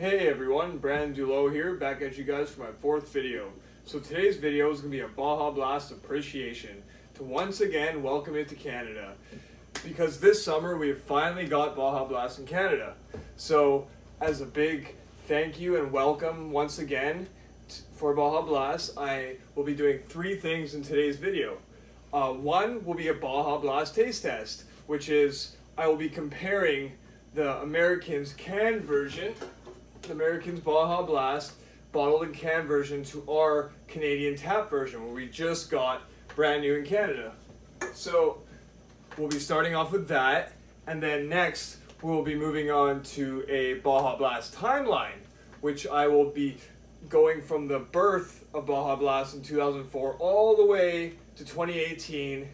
Hey everyone, Brandewleau here, back at you guys for my fourth video. So today's video is going to be a Baja Blast appreciation to once again welcome it to Canada. Because this summer we have finally got Baja Blast in Canada. So as a big thank you and welcome once again for Baja Blast, I will be doing three things in today's video. One will be a Baja Blast taste test, which is I will be comparing the American's canned version, the American's Baja Blast bottled and canned version, to our Canadian tap version, where we just got brand new in Canada. So we'll be starting off with that, and then next we'll be moving on to a Baja Blast timeline, which I will be going from the birth of Baja Blast in 2004 all the way to 2018,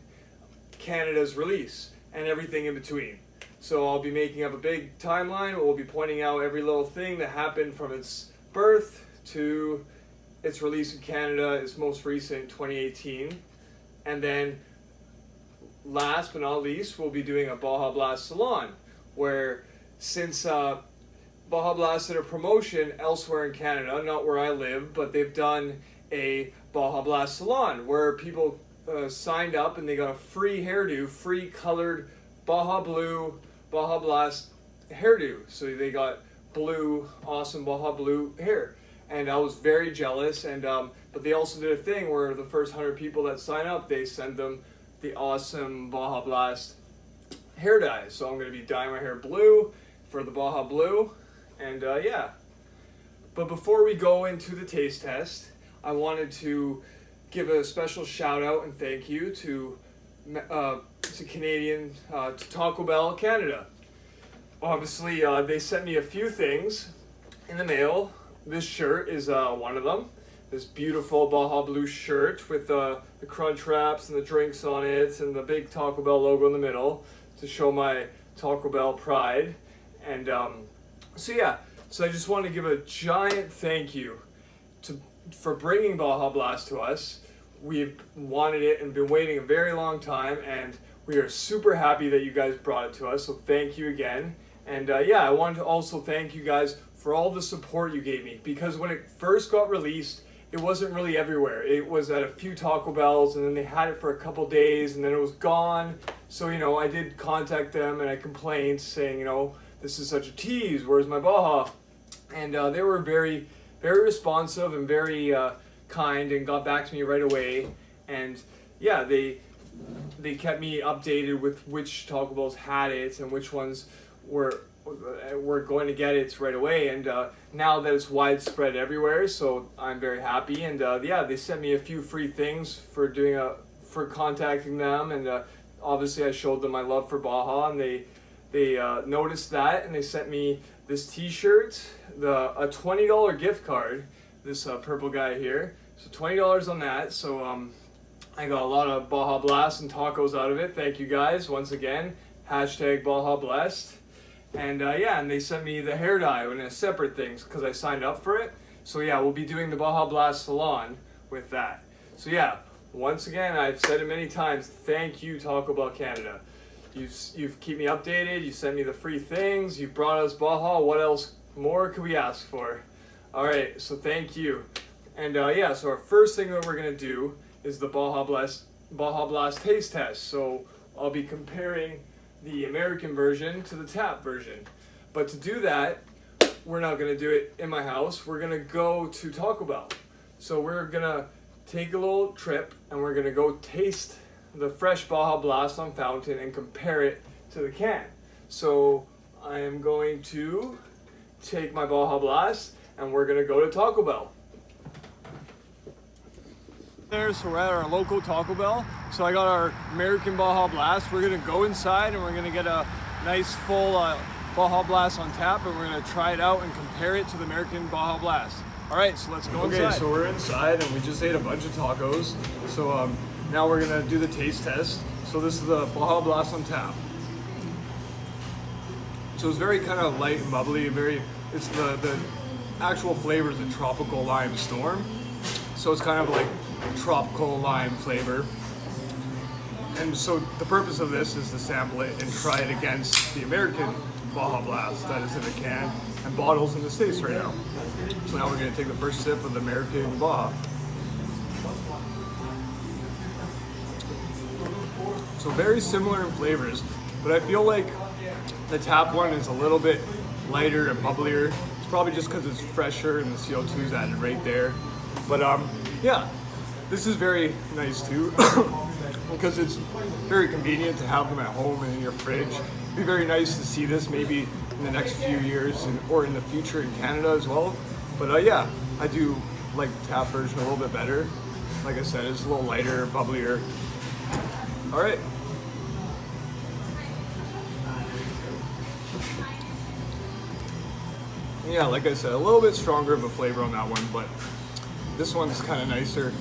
Canada's release, and everything in between. So I'll be making up a big timeline where we'll be pointing out every little thing that happened from its birth to its release in Canada, its most recent 2018. And then last but not least, we'll be doing a Baja Blast Salon, where since Baja Blast did a promotion elsewhere in Canada, not where I live, but they've done a Baja Blast Salon where people signed up and they got a free hairdo, free colored Baja Blue Baja Blast hairdo. So they got blue, awesome Baja Blue hair, and I was very jealous. And but they also did a thing where the first 100 people that sign up, they send them the awesome Baja Blast hair dye. So I'm going to be dyeing my hair blue for the Baja Blue, and yeah. But before we go into the taste test, I wanted to give a special shout out and thank you to Canadian, to Taco Bell Canada. Obviously, they sent me a few things in the mail. This shirt is one of them. This beautiful Baja Blue shirt with the crunch wraps and the drinks on it and the big Taco Bell logo in the middle to show my Taco Bell pride. And so yeah, so I just want to give a giant thank you for bringing Baja Blast to us. We've wanted it and been waiting a very long time, and we are super happy that you guys brought it to us, so thank you again. And yeah, I wanted to also thank you guys for all the support you gave me, because when it first got released, it wasn't really everywhere. It was at a few Taco Bells, and then they had it for a couple days, and then it was gone. So, you know, I did contact them, and I complained, saying, you know, this is such a tease, where's my Baja? And they were very, very responsive and very kind, and got back to me right away. And yeah, they kept me updated with which Taco Bells had it and which ones were going to get it right away. And now that it's widespread everywhere, so I'm very happy. And yeah, they sent me a few free things for contacting them. And obviously I showed them my love for Baja, and they noticed that, and they sent me this T-shirt, a $20 gift card. This purple guy here, so $20 on that. So I got a lot of Baja Blast and tacos out of it. Thank you guys once again. Hashtag Baja Blast. And yeah, and they sent me the hair dye in a separate thing because I signed up for it. So yeah, we'll be doing the Baja Blast Salon with that. So yeah, once again, I've said it many times, thank you Taco Bell Canada. You've keep me updated, you send me the free things, you brought us Baja. What else more could we ask for? Alright, so thank you. And yeah, so our first thing that we're going to do is the Baja Blast taste test. So I'll be comparing the American version to the tap version. But to do that, we're not going to do it in my house. We're going to go to Taco Bell. So we're going to take a little trip, and we're going to go taste the fresh Baja Blast on fountain and compare it to the can. So I am going to take my Baja Blast, and we're going to go to Taco Bell. So we're at our local Taco Bell. So I got our American Baja Blast. We're gonna go inside and we're gonna get a nice full Baja Blast on tap, and we're gonna try it out and compare it to the American Baja Blast. All right, so let's go inside. Okay, so we're inside and we just ate a bunch of tacos. So now we're gonna do the taste test. So this is the Baja Blast on tap. So it's very kind of light and bubbly, it's the actual flavor is a tropical lime storm. So it's kind of like tropical lime flavor. And so the purpose of this is to sample it and try it against the American Baja Blast that is in a can and bottles in the States right now. So now we're going to take the first sip of the American Baja. So very similar in flavors, but I feel like the tap one is a little bit lighter and bubblier. It's probably just because it's fresher and the CO2 is added right there. But yeah, this is very nice too because it's very convenient to have them at home and in your fridge. It'd be very nice to see this maybe in the next few years or in the future in Canada as well. But yeah, I do like the tap version a little bit better. Like I said, it's a little lighter, bubblier. All right. Yeah, like I said, a little bit stronger of a flavor on that one, but this one's kind of nicer.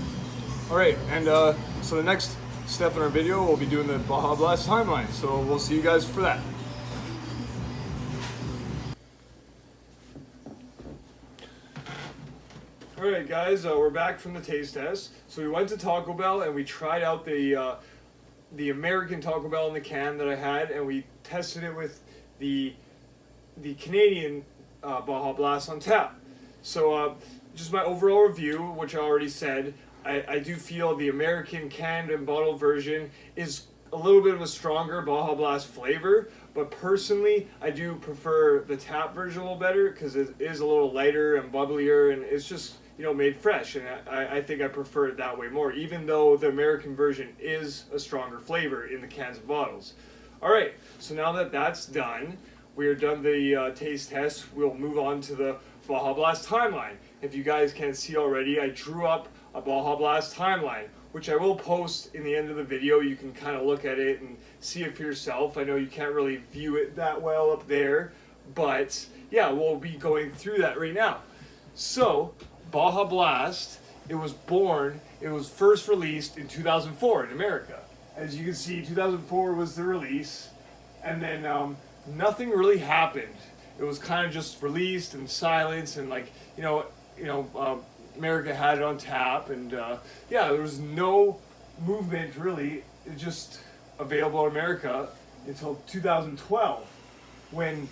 All right, and so the next step in our video, we'll be doing the Baja Blast timeline. So we'll see you guys for that. All right, guys, we're back from the taste test. So we went to Taco Bell and we tried out the American Taco Bell in the can that I had, and we tested it with the Canadian Baja Blast on tap. So just my overall review, which I already said, I do feel the American canned and bottled version is a little bit of a stronger Baja Blast flavor, but personally I do prefer the tap version a little better because it is a little lighter and bubblier, and it's just, you know, made fresh, and I think I prefer it that way more, even though the American version is a stronger flavor in the cans and bottles. Alright, so now that that's done, we are done the taste test, we'll move on to the Baja Blast timeline. If you guys can't see already, I drew up a Baja Blast timeline, which I will post in the end of the video. You can kind of look at it and see it for yourself. I know you can't really view it that well up there, but yeah, we'll be going through that right now. So, Baja Blast, it was first released in 2004 in America. As you can see, 2004 was the release, and then nothing really happened. It was kind of just released in silence, and like, America had it on tap, and yeah, there was no movement really. It just available in America until 2012, when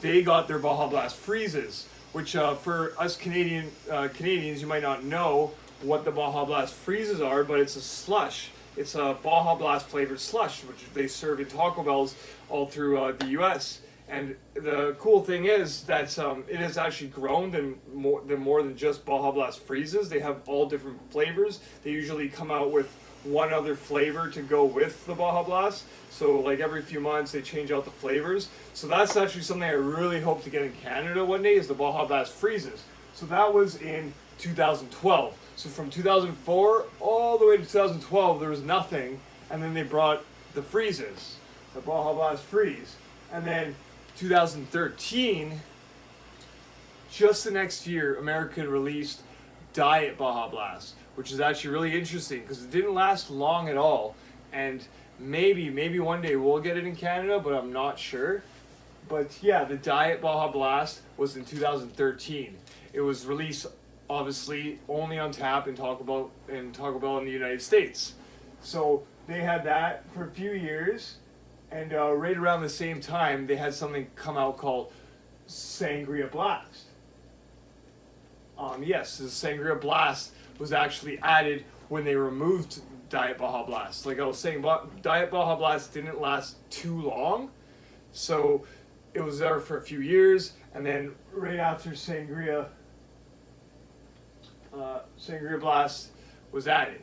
they got their Baja Blast freezes, which for us Canadians, you might not know what the Baja Blast freezes are, but it's a slush. It's a Baja Blast flavored slush, which they serve in Taco Bells all through the U.S. And the cool thing is that it has actually grown than more than just Baja Blast freezes. They have all different flavors. They usually come out with one other flavor to go with the Baja Blast. So like every few months they change out the flavors. So that's actually something I really hope to get in Canada one day, is the Baja Blast freezes. So that was in 2012. So from 2004 all the way to 2012 there was nothing, and then they brought the freezes, the Baja Blast freeze. And then 2013, just the next year, America released Diet Baja Blast, which is actually really interesting because it didn't last long at all. And maybe one day we'll get it in Canada, but I'm not sure. But yeah, the Diet Baja Blast was in 2013. It was released obviously only on tap in Taco Bell in the United States. So they had that for a few years. And right around the same time, they had something come out called Sangria Blast. Yes, the Sangria Blast was actually added when they removed Diet Baja Blast. Like I was saying, Diet Baja Blast didn't last too long, so it was there for a few years, and then right after Sangria Blast was added.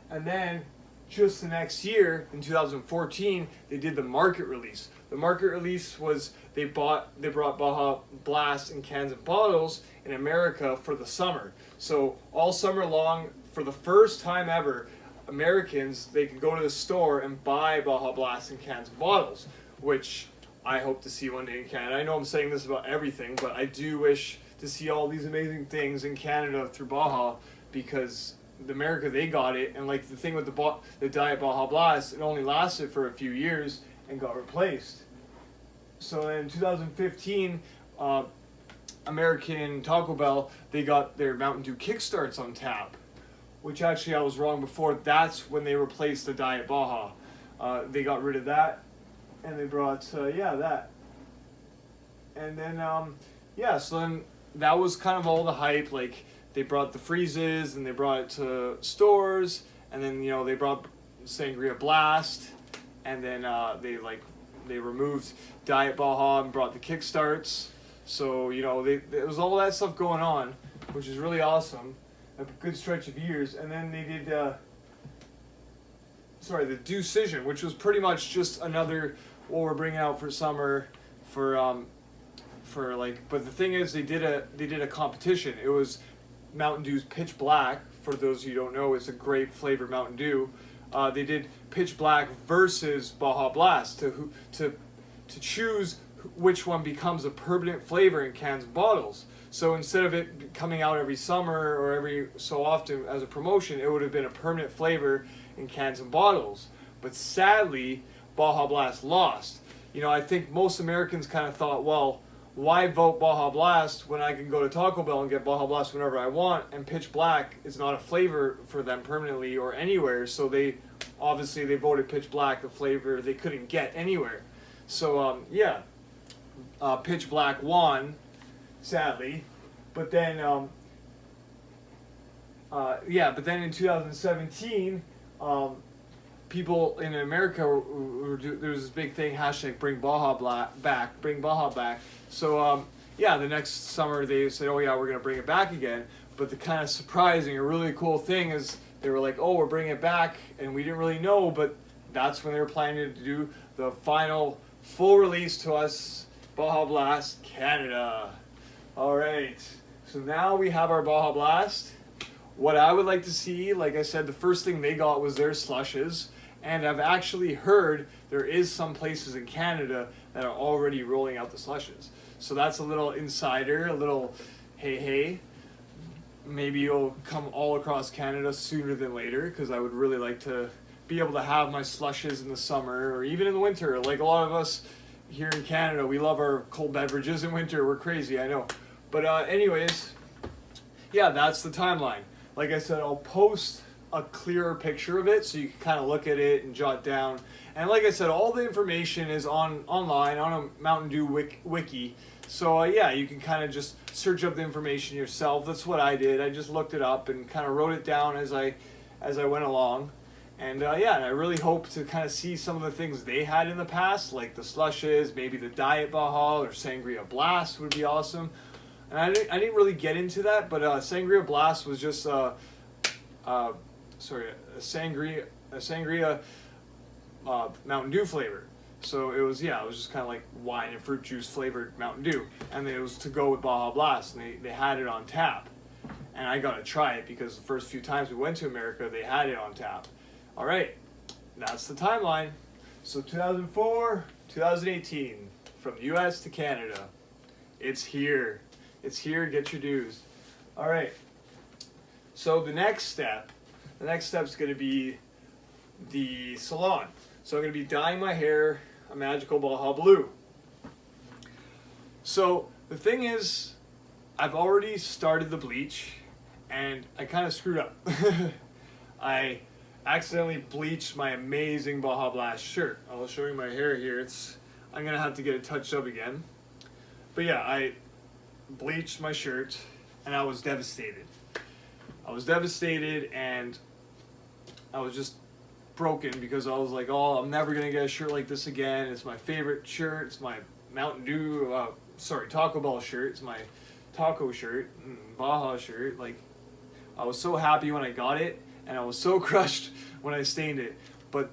And then just the next year, in 2014, they did the market release. The market release was they brought Baja Blast in cans and bottles in America for the summer. So all summer long, for the first time ever, Americans, they could go to the store and buy Baja Blast in cans and bottles, which I hope to see one day in Canada. I know I'm saying this about everything, but I do wish to see all these amazing things in Canada through Baja, because in America they got it, and like the thing with the Diet Baja Blast, it only lasted for a few years and got replaced. So in 2015, American Taco Bell, they got their Mountain Dew Kickstarts on tap, which actually I was wrong before. That's when they replaced the Diet Baja. They got rid of that, and they brought that. And then so then that was kind of all the hype. Like they brought the freezes and they brought it to stores, and then they brought Sangria Blast, and then they removed Diet Baja and brought the Kickstarts. So there was all that stuff going on, which is really awesome. A good stretch of years, and then they did the Decision, which was pretty much just another what we're bringing out for summer but the thing is they did a competition. It was Mountain Dew's Pitch Black. For those of you who don't know, it's a grape flavored Mountain Dew. They did Pitch Black versus Baja Blast to choose which one becomes a permanent flavor in cans and bottles. So instead of it coming out every summer or every so often as a promotion, it would have been a permanent flavor in cans and bottles. But sadly, Baja Blast lost. I think most Americans kind of thought, well, why vote Baja Blast when I can go to Taco Bell and get Baja Blast whenever I want, and Pitch Black is not a flavor for them permanently or anywhere, so they voted Pitch Black, the flavor they couldn't get anywhere. So Pitch Black won, sadly, but then in 2017, people in America there was this big thing, hashtag bring Baja back. So the next summer they said, oh yeah, we're gonna bring it back again. But the kind of surprising or really cool thing is they were like, oh, we're bringing it back, and we didn't really know, but that's when they were planning to do the final full release to us, Baja Blast Canada. All right, so now we have our Baja Blast. What I would like to see, like I said, the first thing they got was their slushes, and I've actually heard there is some places in Canada that are already rolling out the slushes. So that's a little insider, a little hey. Maybe it'll come all across Canada sooner than later, because I would really like to be able to have my slushes in the summer or even in the winter. Like a lot of us here in Canada, we love our cold beverages in winter. We're crazy, I know. But anyways, that's the timeline. Like I said, I'll post a clearer picture of it so you can kind of look at it and jot down. And like I said, all the information is online on a Mountain Dew wiki. So you can kind of just search up the information yourself. That's what I did. I just looked it up and kind of wrote it down as I went along. And and I really hope to kind of see some of the things they had in the past, like the slushes, maybe the Diet Baja or Sangria Blast would be awesome. And I didn't really get into that, but Sangria Blast was just a Sangria Mountain Dew flavor. So it was just kind of like wine and fruit juice flavored Mountain Dew, and it was to go with Baja Blast, and they had it on tap, and I got to try it because the first few times we went to America they had it on tap. All right, that's the timeline. So 2004, 2018, from the U.S. to Canada, it's here. It's here. Get your dues. All right. So the next step is going to be the Salon. So I'm going to be dyeing my hair a magical Baja Blue. So the thing is, I've already started the bleach, and I kind of screwed up. I accidentally bleached my amazing Baja Blast shirt. I'll show you my hair here. I'm going to have to get it touched up again. But I bleached my shirt, and I was devastated. And I was just broken because I was like, oh, I'm never going to get a shirt like this again. It's my favorite shirt. It's my Mountain Dew, Taco Bell shirt. It's my taco shirt, Baja shirt. Like, I was so happy when I got it, and I was so crushed when I stained it. But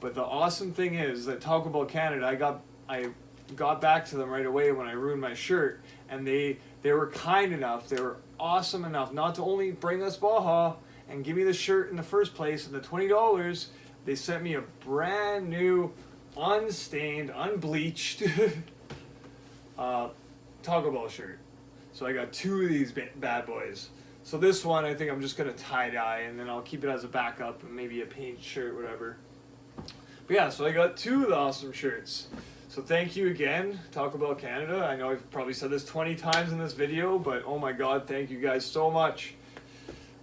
the awesome thing is that Taco Bell Canada, I got back to them right away when I ruined my shirt, and they were kind enough, they were awesome enough not to only bring us Baja and give me the shirt in the first place and the $20, they sent me a brand new unstained, unbleached Taco Bell shirt. So I got 2 of these bad boys. So this one I think I'm just gonna tie dye, and then I'll keep it as a backup, and maybe a paint shirt, whatever. But yeah, so I got 2 of the awesome shirts. So thank you again, Taco Bell Canada. I know I've probably said this 20 times in this video, but oh my god, thank you guys so much.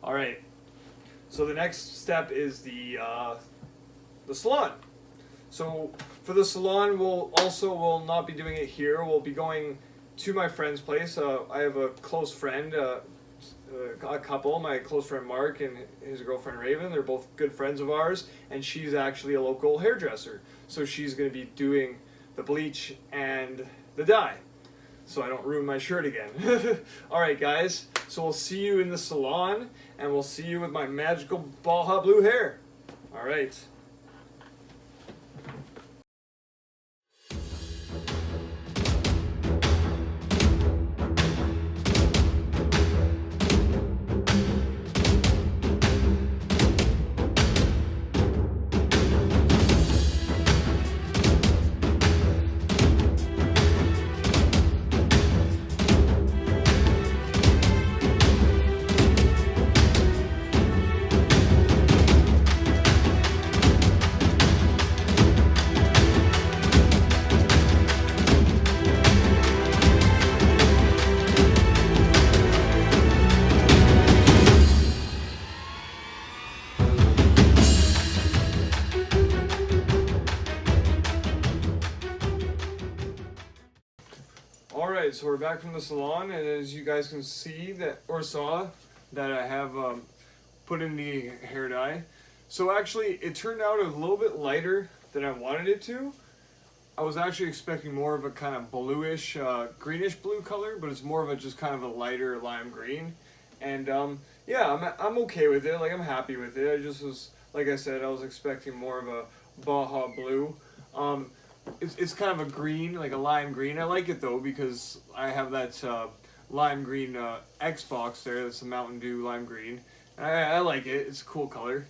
All right. So the next step is the salon. So for the salon, we'll not be doing it here. We'll be going to my friend's place. I have a close friend, a couple, my close friend Mark and his girlfriend Raven. They're both good friends of ours, and she's actually a local hairdresser. So she's going to be doing the bleach and the dye, so I don't ruin my shirt again. Alright guys, so we'll see you in the salon, and we'll see you with my magical Baja blue hair. Alright. Alright, so we're back from the salon, and as you guys can see that, or saw, that I have put in the hair dye. So actually, it turned out a little bit lighter than I wanted it to. I was actually expecting more of a kind of bluish, greenish blue color, but it's more of a just kind of a lighter lime green. And yeah, I'm okay with it, like I'm happy with it. I just was, like I said, I was expecting more of a Baja blue. It's kind of a green, like a lime green. I like it though because I have that lime green Xbox there. That's the Mtn Dew lime green. And I like it. It's a cool color.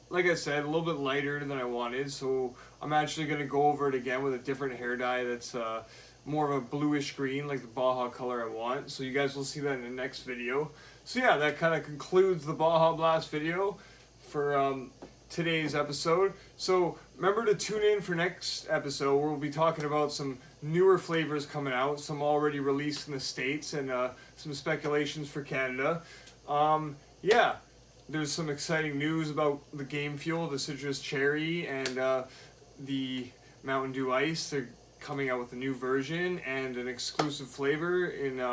Like I said, a little bit lighter than I wanted, so I'm actually going to go over it again with a different hair dye that's more of a bluish green, like the Baja color I want. So you guys will see that in the next video. So yeah, that kind of concludes the Baja Blast video for today's episode. So remember to tune in for next episode where we'll be talking about some newer flavors coming out, some already released in the States, and some speculations for Canada. Yeah, there's some exciting news about the Game Fuel, the Citrus Cherry, and the Mountain Dew Ice. They're coming out with a new version and an exclusive flavor in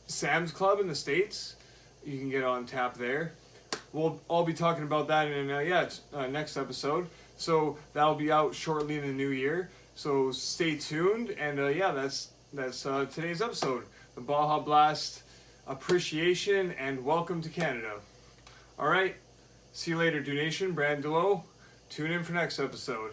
Sam's Club in the States. You can get on tap there. We'll all be talking about that in next episode. So that'll be out shortly in the new year. So stay tuned, and yeah, that's today's episode. The Baja Blast appreciation and welcome to Canada. All right, see you later, Dew Nation. Brandewleau. Tune in for next episode.